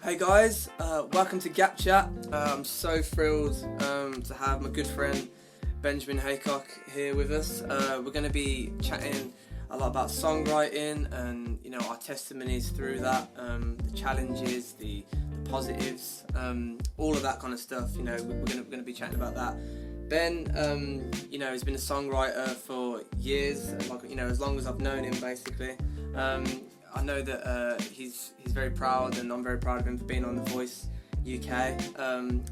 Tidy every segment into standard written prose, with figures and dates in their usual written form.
Hey guys, welcome to GapChat. I'm so thrilled to have my good friend Benjamin Haycock here with us. We're going to be chatting a lot about songwriting and our testimonies through that, the challenges, the positives, all of that kind of stuff. We're going to be chatting about that. Ben, has been a songwriter for years, as long as I've known him, basically. I know that he's very proud, and I'm very proud of him for being on The Voice UK.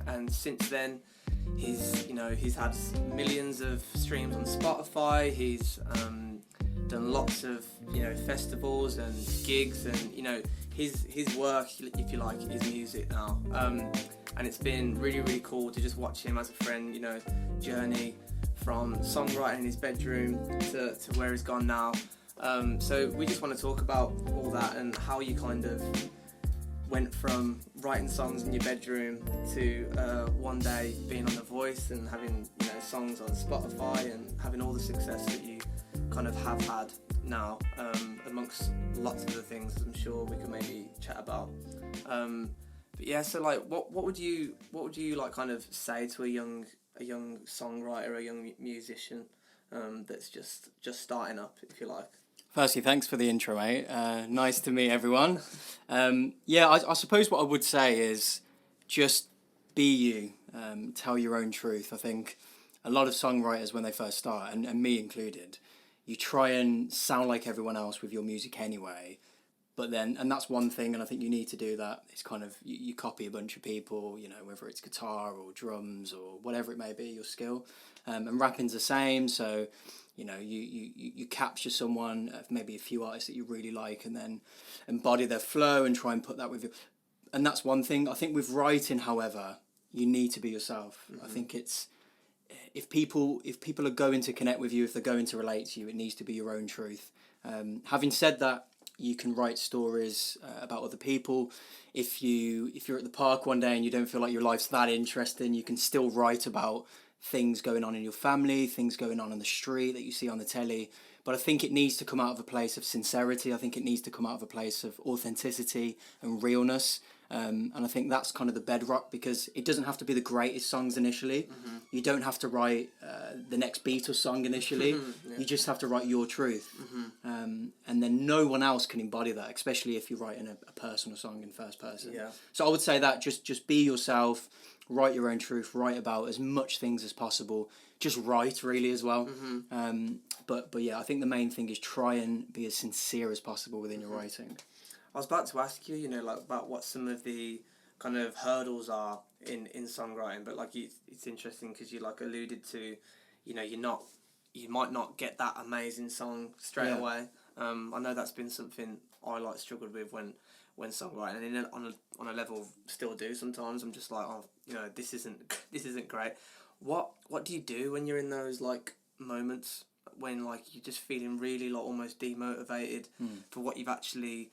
And since then, he's had millions of streams on Spotify. He's done lots of festivals and gigs, and his work, if you like, is music now. And it's been really, really cool to just watch him as a friend, journey from songwriting in his bedroom to where he's gone now. So we just want to talk about all that and how you kind of went from writing songs in your bedroom to one day being on The Voice and having songs on Spotify and having all the success that you kind of have had now, amongst lots of other things I'm sure we can maybe chat about. But yeah, so like, what would you like kind of say to a young songwriter, a young musician that's just starting up, if you like? Firstly, thanks for the intro, mate. Nice to meet everyone. I suppose what I would say is just be you. Tell your own truth. I think a lot of songwriters, when they first start, and me included, you try and sound like everyone else with your music anyway. But then, and that's one thing, and I think you need to do that. It's kind of, you copy a bunch of people, whether it's guitar or drums or whatever it may be, your skill. And rapping's the same, so... you capture someone, maybe a few artists that you really like, and then embody their flow and try and put that with you. And that's one thing. I think with writing, however, you need to be yourself. Mm-hmm. I think it's, if people are going to connect with you, if they're going to relate to you, it needs to be your own truth. Having said that, you can write stories about other people. If you're at the park one day and you don't feel like your life's that interesting, you can still write about things going on in your family, things going on the street that you see on the telly. But I think it needs to come out of a place of sincerity. I think it needs to come out of a place of authenticity and realness. And I think that's kind of the bedrock, because it doesn't have to be the greatest songs initially. Mm-hmm. You don't have to write the next Beatles song initially. Yeah. You just have to write your truth. Mm-hmm. And then no one else can embody that, especially if you're writing a personal song in first person. Yeah. So I would say that just be yourself, write your own truth, write about as much things as possible. Just write, really, as well. Mm-hmm. But yeah, I think the main thing is try and be as sincere as possible within your writing. I was about to ask you, about what some of the kind of hurdles are in songwriting, but it's interesting because you alluded to, you might not get that amazing song straight away. I know that's been something I struggled with when songwriting, and on a level still do sometimes. I'm just like, this isn't great. What do you do when you're in those moments when you're just feeling really almost demotivated for what you've actually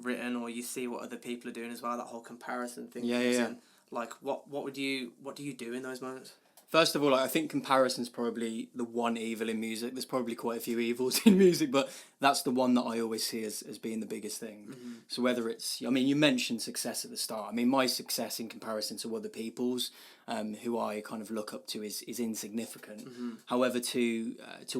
written, or you see what other people are doing as well, that whole comparison thing? In. What do you do in those moments? First of all, I think comparison's probably the one evil in music. There's probably quite a few evils in music, but that's the one that I always see as being the biggest thing. Mm-hmm. So whether it's, you mentioned success at the start. My success in comparison to other people's, who I kind of look up to, is insignificant. Mm-hmm. However, to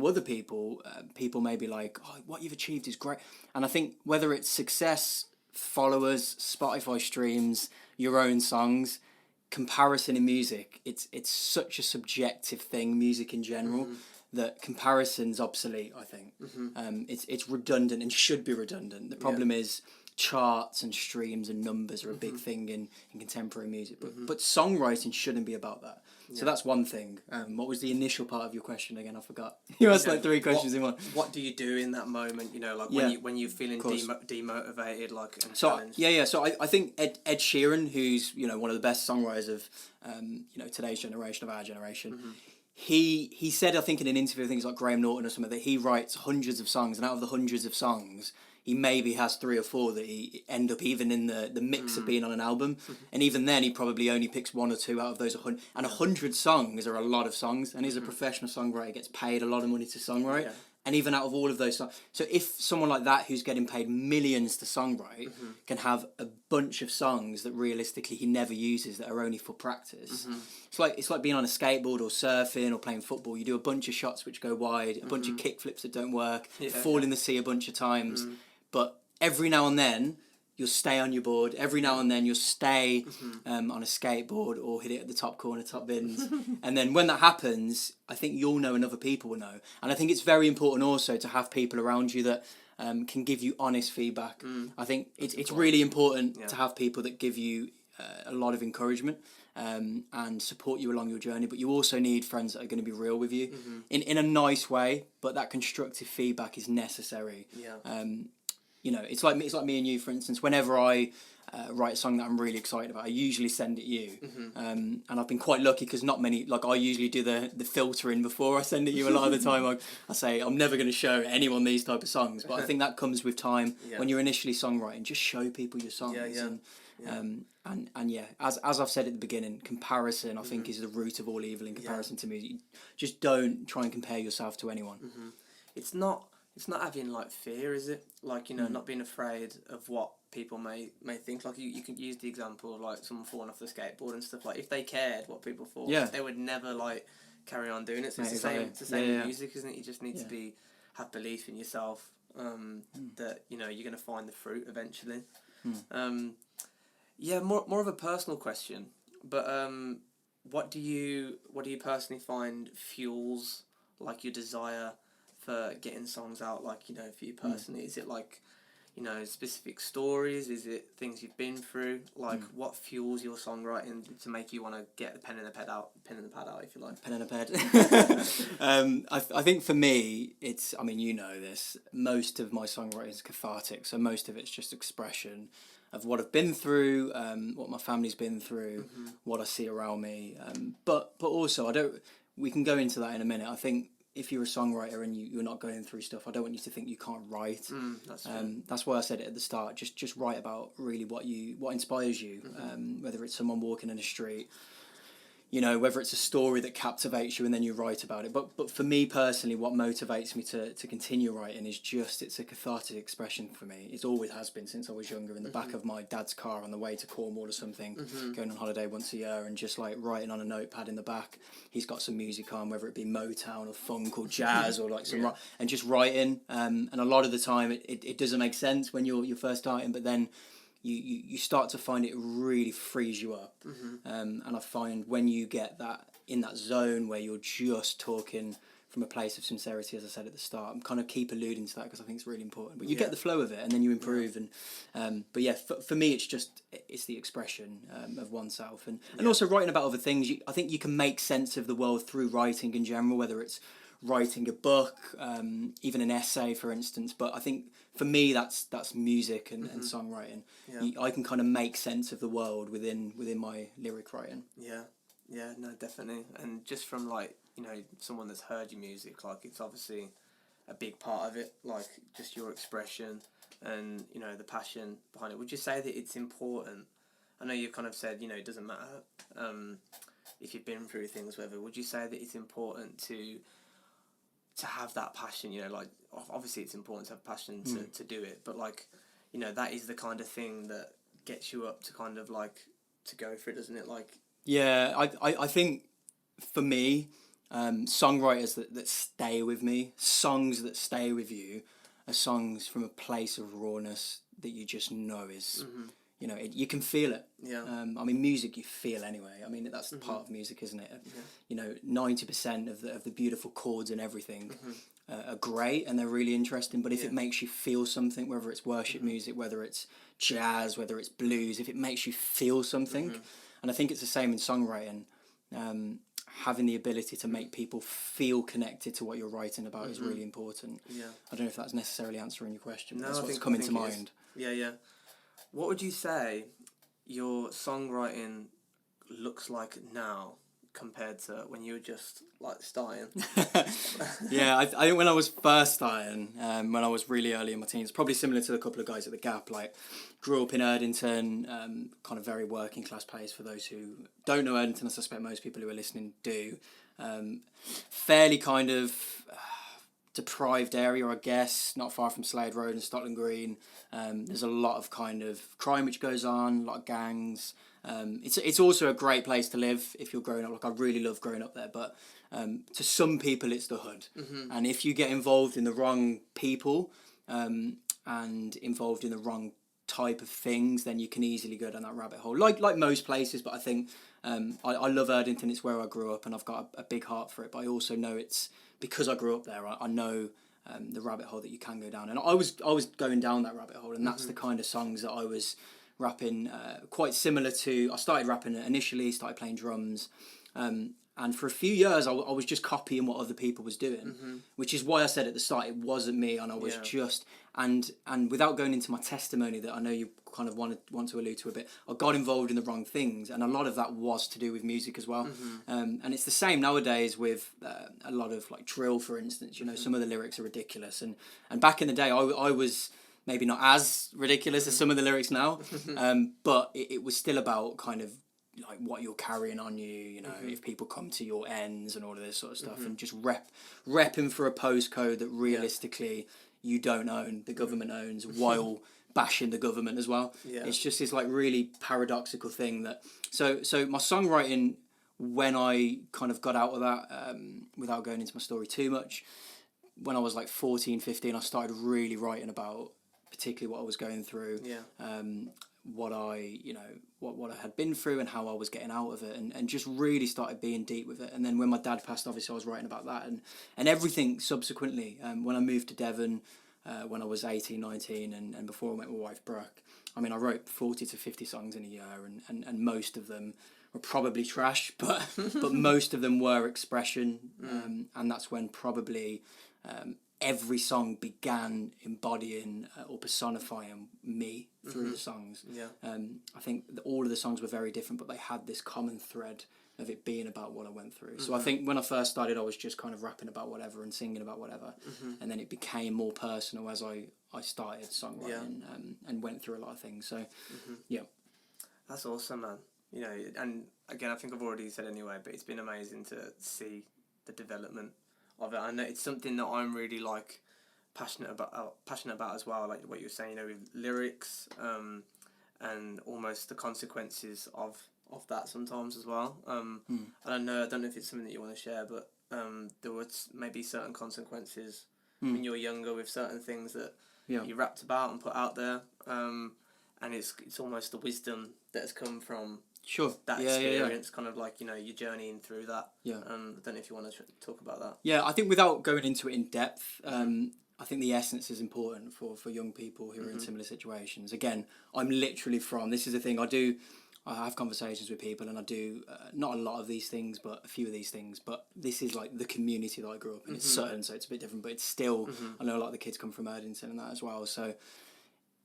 other people, people may be like, oh, what you've achieved is great. And I think whether it's success, followers, Spotify streams, your own songs, comparison in music, it's such a subjective thing, music in general, that comparison's obsolete, I think. Mm-hmm. It's redundant and should be redundant. The problem is charts and streams and numbers are a big thing in contemporary music, but songwriting shouldn't be about that. So that's one thing. What was the initial part of your question again? I forgot. You asked three questions in one. What do you do in that moment? When you're feeling demotivated, and challenged. So I think Ed Sheeran, who's one of the best songwriters of today's generation, of our generation. Mm-hmm. He said, I think in an interview, things like Graham Norton or something, that he writes hundreds of songs, and out of the hundreds of songs, he maybe has 3 or 4 that he end up even in the mix of being on an album. Mm-hmm. And even then, he probably only picks 1 or 2 out of those 100. And 100 songs are a lot of songs. And he's a professional songwriter, gets paid a lot of money to songwrite. Yeah. And even out of all of those songs, so if someone like that who's getting paid millions to songwrite can have a bunch of songs that realistically he never uses that are only for practice, it's like being on a skateboard or surfing or playing football. You do a bunch of shots which go wide, a bunch of kick flips that don't work, fall in the sea a bunch of times, but every now and then you'll stay on your board. Every now and then you'll stay on a skateboard or hit it at the top corner, top bins. And then when that happens, I think you'll know and other people will know. And I think it's very important also to have people around you that can give you honest feedback. I think it's really important to have people that give you a lot of encouragement and support you along your journey. But you also need friends that are going to be real with you in a nice way. But that constructive feedback is necessary. You know, it's like me and you, for instance. Whenever I write a song that I'm really excited about, I usually send it you. And I've been quite lucky because not many, like I usually do the filtering before I send it you. A lot of the time I say, I'm never going to show anyone these type of songs. But I think that comes with time. When you're initially songwriting, just show people your songs. And as I've said at the beginning, comparison I think is the root of all evil in comparison to music. Just don't try and compare yourself to anyone. It's not having like fear, is it? Like, you know, not being afraid of what people may think. Like you can use the example of like someone falling off the skateboard and stuff. Like if they cared what people thought, they would never like carry on doing it. So it's the same with music, isn't it? You just need to have belief in yourself. That you know you're gonna find the fruit eventually. More of a personal question, but what do you personally find fuels like your desire for getting songs out? Like, you know, for you personally, is it like, you know, specific stories? Is it things you've been through? Like, what fuels your songwriting to make you want to get the pen and the pad out, if you like? Pen and a pad. I think for me, it's, I mean, you know this, most of my songwriting is cathartic, so most of it's just expression of what I've been through, what my family's been through, what I see around me. But also, we can go into that in a minute. I think if you're a songwriter and you're not going through stuff, I don't want you to think you can't write. That's why I said it at the start. Just write about really what inspires you. Whether it's someone walking in the street, you know, whether it's a story that captivates you and then you write about it. But for me personally, what motivates me to continue writing is it's a cathartic expression for me. It always has been since I was younger, in the back of my dad's car on the way to Cornwall or something, going on holiday once a year and just like writing on a notepad in the back. He's got some music on, whether it be Motown or funk or jazz or like some rock, and just writing. And a lot of the time it doesn't make sense when you're first starting, but then you start to find it really frees you up. And I find when you get that in that zone where you're just talking from a place of sincerity, as I said at the start, I'm kind of keep alluding to that because I think it's really important. But you get the flow of it and then you improve. And for me, it's the expression of oneself and also writing about other things. I think you can make sense of the world through writing in general, whether it's writing a book, even an essay, for instance. But I think for me, that's music and songwriting. I can kind of make sense of the world within my lyric writing. No, definitely. And just from like, you know, someone that's heard your music, like it's obviously a big part of it, like just your expression and, you know, the passion behind it. Would you say that it's important? I know you've kind of said, you know, it doesn't matter if you've been through things, whatever. Would you say that it's important to have that passion? You know, like obviously it's important to have passion to do it, but like, you know, that is the kind of thing that gets you up to kind of like to go for it, doesn't it? Like, I think for me, songwriters that stay with me, songs that stay with you, are songs from a place of rawness that you just know is, you know, you can feel it. I mean, music you feel anyway. I mean, that's part of music, isn't it? You know, 90% of the beautiful chords and everything are great and they're really interesting. But if it makes you feel something, whether it's worship music, whether it's jazz, whether it's blues, if it makes you feel something, and I think it's the same in songwriting. Having the ability to make people feel connected to what you're writing about is really important. I don't know if that's necessarily answering your question, but that's what's coming to mind. What would you say your songwriting looks like now compared to when you were just like starting? I think when I was first starting, when I was really early in my teens, probably similar to a couple of guys at the Gap, like grew up in Erdington, kind of very working class place. For those who don't know Erdington, I suspect most people who are listening do. Fairly kind of deprived area, I guess, not far from Slade Road and Scotland Green. There's a lot of kind of crime which goes on, a lot of gangs. It's also a great place to live if you're growing up. Like, I really love growing up there, but to some people it's the hood. And if you get involved in the wrong people and involved in the wrong type of things, then you can easily go down that rabbit hole. Like most places, but I think I love Erdington. It's where I grew up, and I've got a big heart for it. But I also know it's because I grew up there. I know the rabbit hole that you can go down, and I was going down that rabbit hole, and that's the kind of songs that I was rapping. Quite similar to, I started rapping initially, started playing drums. And for a few years, I was just copying what other people was doing, which is why I said at the start it wasn't me, and I was just and without going into my testimony that I know you kind of want to allude to a bit, I got involved in the wrong things, and a lot of that was to do with music as well. And it's the same nowadays with a lot of like drill, for instance. You know, some of the lyrics are ridiculous, and back in the day, I was maybe not as ridiculous as some of the lyrics now, but it was still about kind of like what you're carrying on you, you know, if people come to your ends and all of this sort of stuff, and just repping for a postcode that realistically you don't own, the government owns, while bashing the government as well. It's just this like really paradoxical thing that so my songwriting, when I kind of got out of that, without going into my story too much, when I was like 14, 15, I started really writing about particularly what I was going through, what I, you know, what I had been through and how I was getting out of it, and just really started being deep with it. And then when my dad passed, obviously I was writing about that and everything subsequently. When I moved to Devon, when I was 18, 19, and before I met my wife Brooke, I mean, I wrote 40 to 50 songs in a year, and most of them were probably trash, but most of them were expression, and that's when probably every song began embodying or personifying me through the songs. I think that all of the songs were very different, but they had this common thread of it being about what I went through. So I think when I first started, I was just kind of rapping about whatever and singing about whatever, and then it became more personal as I started songwriting and went through a lot of things. So that's awesome, man. You know, and again, I think I've already said anyway, but it's been amazing to see the development of it. I know it's something that I'm really like passionate about as well, like what you were saying, you know, with lyrics, and almost the consequences of that sometimes as well. I don't know if it's something that you want to share, but there was maybe certain consequences when you were younger with certain things that you rapped about and put out there, and it's almost the wisdom that has come from that experience, kind of like, you know, you're journeying through that. I don't know if you want to talk about that. I think without going into it in depth, I think the essence is important for young people who are in similar situations. Again, I'm literally this is the thing, I have conversations with people, and I do not a lot of these things, but a few of these things, but this is like the community that I grew up in. It's certain, so it's a bit different, but it's still, I know a lot of the kids come from Erdington and that as well, so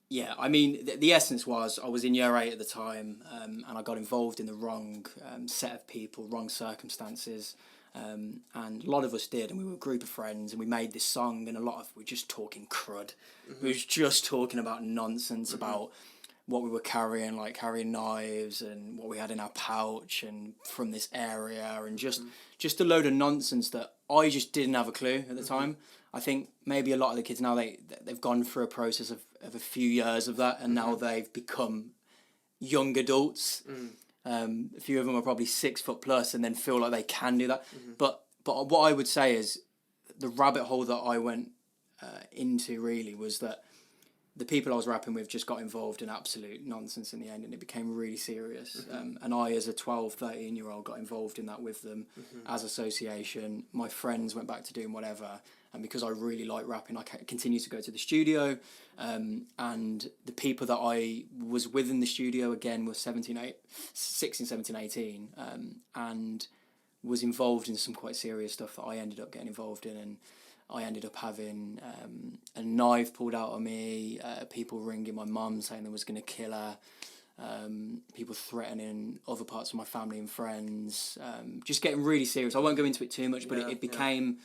yeah, I mean, the essence was I was in year 8 at the time, and I got involved in the wrong set of people, wrong circumstances, and a lot of us did, and we were a group of friends, and we made this song, and we were just talking crud. We was just talking about nonsense, about what we were carrying, like carrying knives and what we had in our pouch and from this area, and just a load of nonsense that I just didn't have a clue at the time. I think maybe a lot of the kids now, they've gone through a process of a few years of that, and now they've become young adults. A few of them are probably 6 foot plus and then feel like they can do that. But what I would say is the rabbit hole that I went into really was that the people I was rapping with just got involved in absolute nonsense in the end, and it became really serious. And I, as a 12, 13-year-old, got involved in that with them as association. My friends went back to doing whatever, and because I really like rapping, I continued to go to the studio, and the people that I was with in the studio, again, were 16, 17, 18, and was involved in some quite serious stuff that I ended up getting involved in, and I ended up having a knife pulled out of me, people ringing my mum saying they was going to kill her, people threatening other parts of my family and friends, just getting really serious. I won't go into it too much, but it became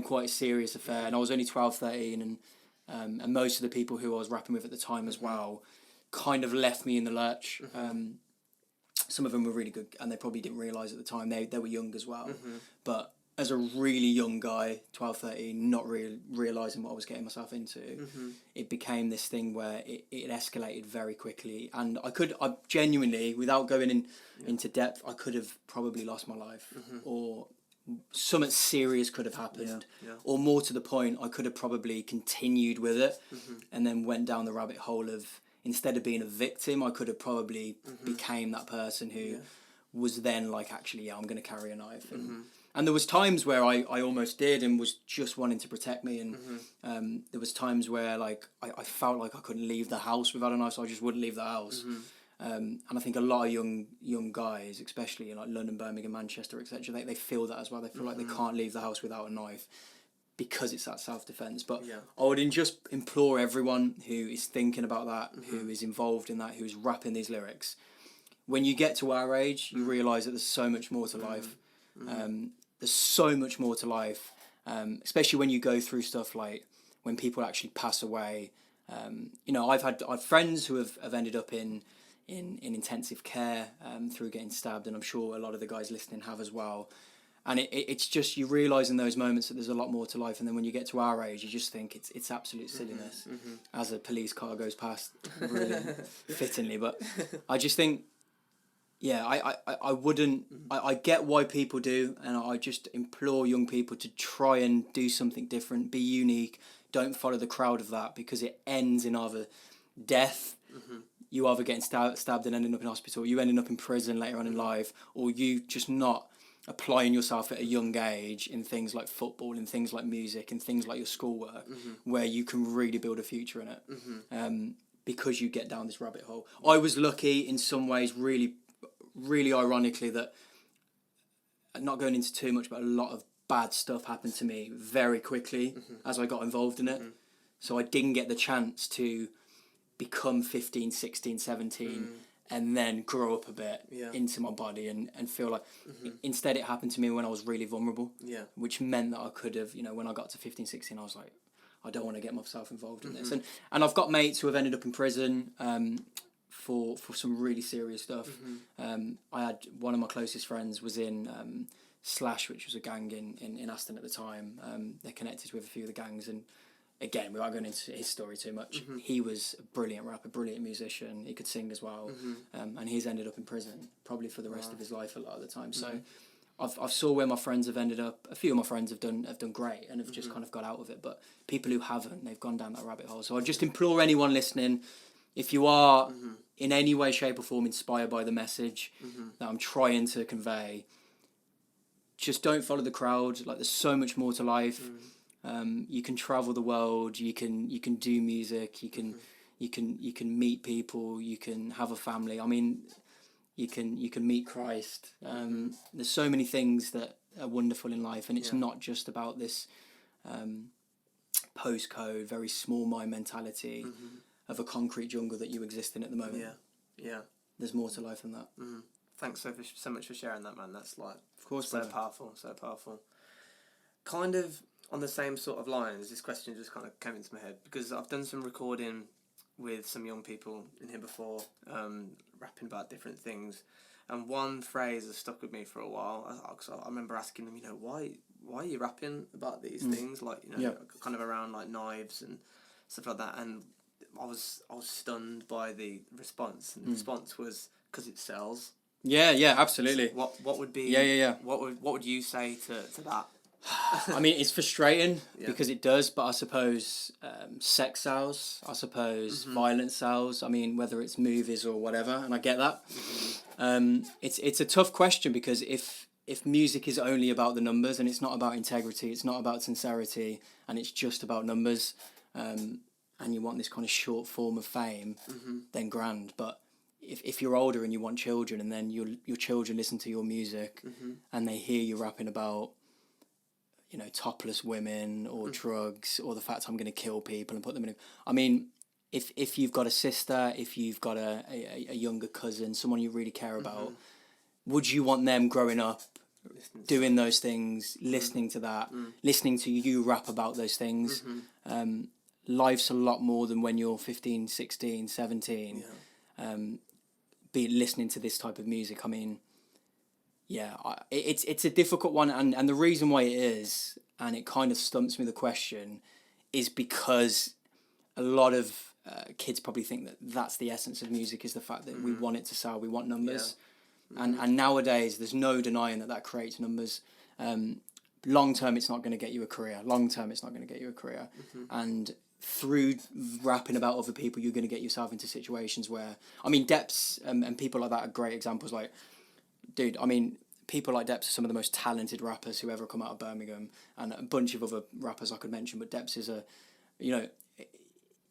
quite a serious affair, and I was only 12, 13, and most of the people who I was rapping with at the time as well kind of left me in the lurch. Some of them were really good, and they probably didn't realise at the time, they were young as well, but as a really young guy, 12, 13, not realising what I was getting myself into, it became this thing where it escalated very quickly. And I genuinely, without going into depth, I could have probably lost my life, or something serious could have happened, or more to the point, I could have probably continued with it and then went down the rabbit hole of, instead of being a victim, I could have probably became that person who was then like, actually, I'm going to carry a knife. And there was times where I almost did and was just wanting to protect me. And there was times where like I felt like I couldn't leave the house without a knife, so I just wouldn't leave the house. And I think a lot of young guys, especially in like London, Birmingham, Manchester, etc., they feel that as well. They feel like they can't leave the house without a knife because it's that self-defense. But I would just implore everyone who is thinking about that, who is involved in that, who's rapping these lyrics, when you get to our age, you realise that there's so much more to life. There's so much more to life, especially when you go through stuff like when people actually pass away. I've friends who have ended up in intensive care through getting stabbed, and I'm sure a lot of the guys listening have as well. And it's just, you realise in those moments that there's a lot more to life, and then when you get to our age, you just think it's absolute silliness as a police car goes past, really fittingly. But I just think, I wouldn't. I get why people do, and I just implore young people to try and do something different, be unique. Don't follow the crowd of that, because it ends in either death. You either getting stabbed and ending up in hospital, you ending up in prison later on in life, or you just not applying yourself at a young age in things like football, in things like music, and things like your schoolwork, where you can really build a future in it. Because you get down this rabbit hole. I was lucky in some ways, really ironically, that, not going into too much, but a lot of bad stuff happened to me very quickly as I got involved in it. So I didn't get the chance to become 15, 16, 17 and then grow up a bit into my body and feel like, instead it happened to me when I was really vulnerable, which meant that I could have, when I got to 15, 16, I was like, I don't want to get myself involved in this. And I've got mates who have ended up in prison for some really serious stuff. I had one of my closest friends was in Slash, which was a gang in Aston at the time. They're connected with a few of the gangs, and again, without going into his story too much, he was a brilliant rapper, brilliant musician. He could sing as well, and he's ended up in prison probably for the rest of his life a lot of the time. So I've saw where my friends have ended up. A few of my friends have done great and have just kind of got out of it, but people who haven't, they've gone down that rabbit hole. So I just implore anyone listening, if you are in any way, shape or form inspired by the message that I'm trying to convey, just don't follow the crowd. Like, there's so much more to life. You can travel the world, you can do music, you can meet people, you can have a family. I mean, you can meet Christ. There's so many things that are wonderful in life, and it's not just about this postcode, very small mind mentality of a concrete jungle that you exist in at the moment. There's more to life than that. Thanks so much for sharing that, man. That's like, of course, so powerful. Kind of on the same sort of lines, this question just kind of came into my head because I've done some recording with some young people in here before, rapping about different things, and one phrase has stuck with me for a while. I remember asking them, why are you rapping about these things, like, kind of around like knives and stuff like that, and I was stunned by the response, and the response was, because it sells. Yeah, absolutely. So what would be what would you say to that? I mean, it's frustrating because it does, but I suppose sex sells. I suppose violence sells. I mean, whether it's movies or whatever, and I get that. It's a tough question because if music is only about the numbers and it's not about integrity, it's not about sincerity, and it's just about numbers, and you want this kind of short form of fame, then grand. But if you're older and you want children, and then your children listen to your music and they hear you rapping about, topless women or drugs, or the fact I'm going to kill people and put them in. I mean, if you've got a sister, if you've got a younger cousin, someone you really care about, would you want them growing up doing those things, listening to that, listening to you rap about those things? Life's a lot more than when you're 15, 16, 17, be listening to this type of music. I mean, Yeah, it's a difficult one, and the reason why it is, and it kind of stumps me the question, is because a lot of kids probably think that that's the essence of music, is the fact that we want it to sell, we want numbers, and nowadays there's no denying that creates numbers. Long term, it's not going to get you a career. And through rapping about other people, you're going to get yourself into situations where, I mean, Deps and people like that are great examples. Like, dude, I mean, people like Deps are some of the most talented rappers who ever come out of Birmingham, and a bunch of other rappers I could mention. But Deps is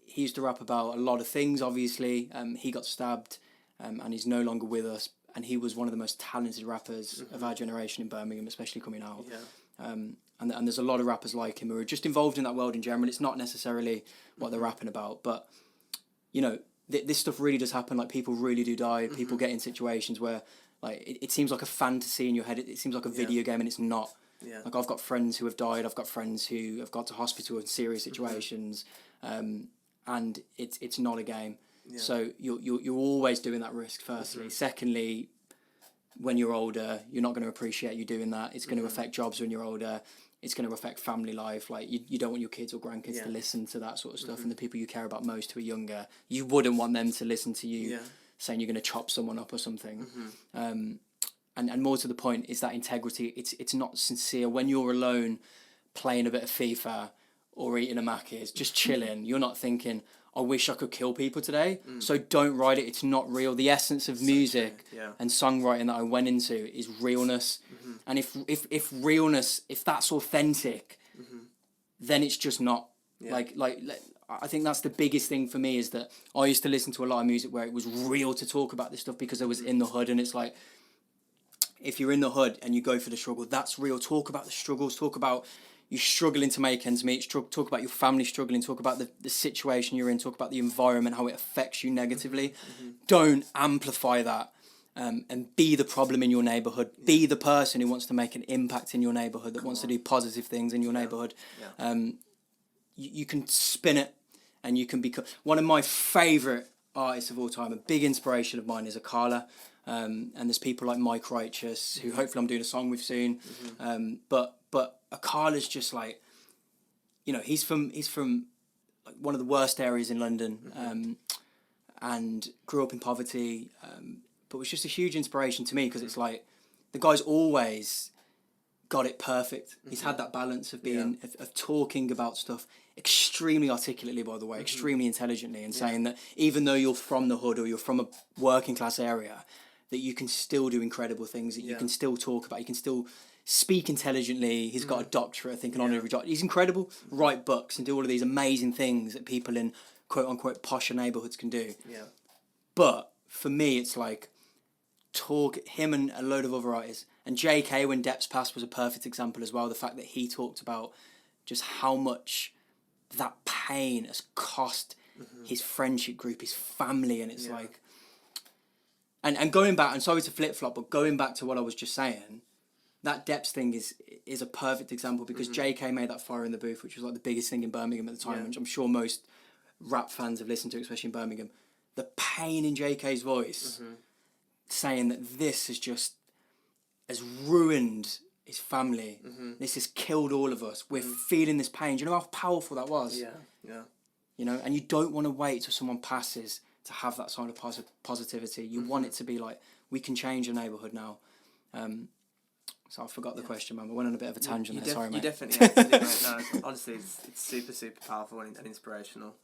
he used to rap about a lot of things. Obviously, he got stabbed, and he's no longer with us. And he was one of the most talented rappers of our generation in Birmingham, especially coming out. Yeah. And there's a lot of rappers like him who are just involved in that world in general. It's not necessarily what they're rapping about, but this stuff really does happen. Like, people really do die. People get in situations where, like, it seems like a fantasy in your head. It seems like a video game, and it's not. Yeah. Like, I've got friends who have died. I've got friends who have gone to hospital in serious situations, and it's not a game. Yeah. So you're always doing that risk. Firstly, secondly, when you're older, you're not going to appreciate you doing that. It's going to affect jobs when you're older. It's going to affect family life. Like, you don't want your kids or grandkids to listen to that sort of stuff. And the people you care about most who are younger, you wouldn't want them to listen to you saying you're going to chop someone up or something. And more to the point is that integrity. It's not sincere. When you're alone playing a bit of FIFA or eating a Macca's, just chilling, you're not thinking, I wish I could kill people today. So don't write it. It's not real. The essence of music and songwriting that I went into is realness. And if realness, if that's authentic, then it's just not. Like I think that's the biggest thing for me, is that I used to listen to a lot of music where it was real to talk about this stuff because I was in the hood. And it's like, if you're in the hood and you go for the struggle, that's real. Talk about the struggles. Talk about you struggling to make ends meet. Talk about your family struggling. Talk about the situation you're in. Talk about the environment, how it affects you negatively. Don't amplify that, and be the problem in your neighbourhood. Be the person who wants to make an impact in your neighbourhood, that wants to do positive things in your neighbourhood. You can spin it, and you can become one of my favourite artists of all time. A big inspiration of mine is Akala. And there's people like Mike Righteous, who hopefully I'm doing a song with soon. But Akala's just like, he's from like one of the worst areas in London, and grew up in poverty, but was just a huge inspiration to me, because it's like the guy's always got it perfect. He's had that balance of being of talking about stuff extremely articulately, by the way, extremely intelligently, and saying that even though you're from the hood or you're from a working class area, that you can still do incredible things, that you can still talk about, you can still speak intelligently. He's got a doctorate, I think, an honorary doctorate. He's incredible. Write books and do all of these amazing things that people in quote unquote posher neighbourhoods can do. Yeah. But for me, it's like him and a load of other artists. And JK, when Deps passed, was a perfect example as well. The fact that he talked about just how much that pain has cost his friendship group, his family, and it's like, and going back, and sorry to flip flop, but going back to what I was just saying, that Deps thing is a perfect example, because JK made that Fire in the Booth, which was like the biggest thing in Birmingham at the time, which I'm sure most rap fans have listened to, especially in Birmingham. The pain in JK's voice, saying that this has ruined his family. This has killed all of us. We're feeling this pain. Do you know how powerful that was? Yeah. And you don't want to wait till someone passes to have that sort of positivity. You want it to be like, we can change your neighbourhood now. So I forgot the question, man. I went on a bit of a tangent there. Sorry, mate. You definitely have to do, mate. No, honestly, it's super, super powerful and inspirational.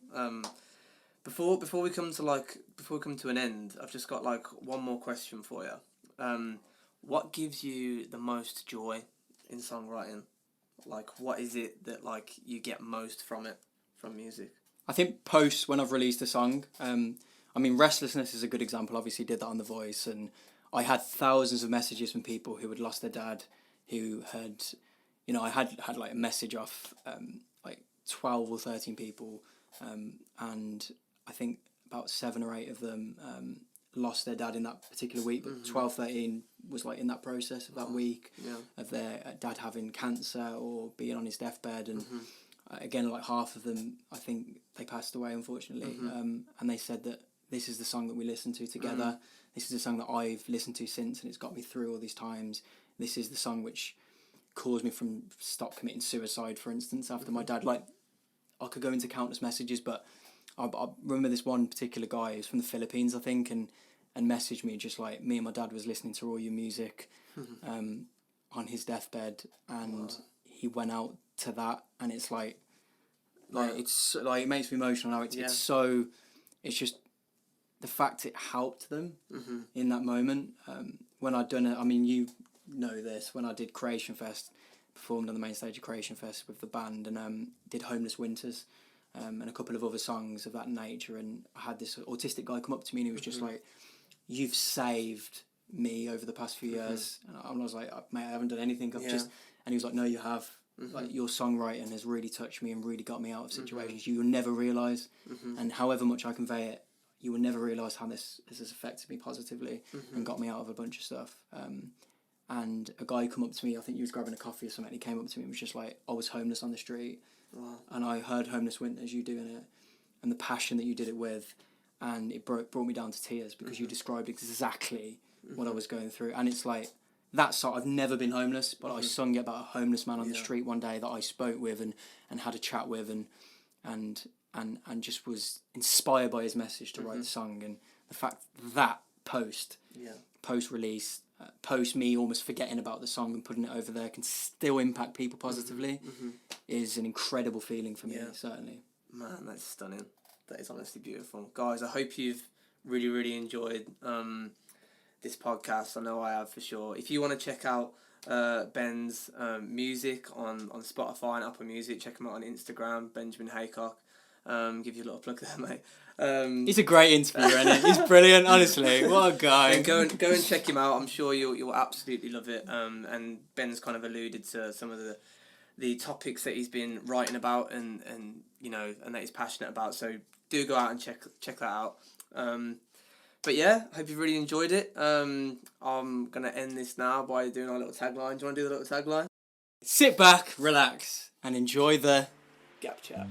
Before we come to an end, I've just got like one more question for you. What gives you the most joy in songwriting? Like, what is it that like you get most from music? I think post when I've released a song. I mean, Restlessness is a good example. Obviously, did that on The Voice, and I had thousands of messages from people who had lost their dad, who had, I had like a message off like 12 or 13 people, and I think about 7 or 8 of them lost their dad in that particular week, but 12, 13 was like in that process of that week of their dad having cancer or being on his deathbed, and again, like half of them, I think they passed away, unfortunately, and they said that this is the song that we listened to together. This is the song that I've listened to since, and it's got me through all these times. This is the song which caused me from stop committing suicide, for instance, after my dad. Like, I could go into countless messages, but I remember this one particular guy, he was from the Philippines, I think, and messaged me just like, me and my dad was listening to all your music on his deathbed, and he went out to that, and it's like it's like, it makes me emotional now. It's just the fact it helped them in that moment. When I'd done it, I mean, you know this, when I did Creation Fest, performed on the main stage of Creation Fest with the band, and did Homeless Winters, and a couple of other songs of that nature, and I had this autistic guy come up to me, and he was just like, you've saved me over the past few years. And I was like, mate, I haven't done anything, and he was like, no, you have. Like, your songwriting has really touched me and really got me out of situations you will never realise, and however much I convey it, you will never realise how this has affected me positively and got me out of a bunch of stuff. And a guy come up to me, I think he was grabbing a coffee or something, and he came up to me and was just like, I was homeless on the street, and I heard Homeless Winters, you doing it, and the passion that you did it with, and it brought me down to tears, because you described exactly what I was going through. And it's like, that song, I've never been homeless, but I sung it about a homeless man on the street one day that I spoke with and had a chat with, and just was inspired by his message to write the song. And the fact that post release, post me almost forgetting about the song and putting it over there, can still impact people positively, is an incredible feeling for me, certainly. Man, that's stunning. That is honestly beautiful. Guys, I hope you've really, really enjoyed this podcast. I know I have, for sure. If you want to check out Ben's music on Spotify and Apple Music, check him out on Instagram, Benjamin Haycock. Give you a little plug there, mate. He's a great interviewer, isn't he? He's brilliant, honestly. What a guy. And go and check him out. I'm sure you'll absolutely love it. And Ben's kind of alluded to some of the topics that he's been writing about and you know, and that he's passionate about. So do go out and check that out. But yeah, hope you've really enjoyed it. I'm gonna end this now by doing our little tagline. Do you want to do the little tagline? Sit back, relax, and enjoy the GapChat.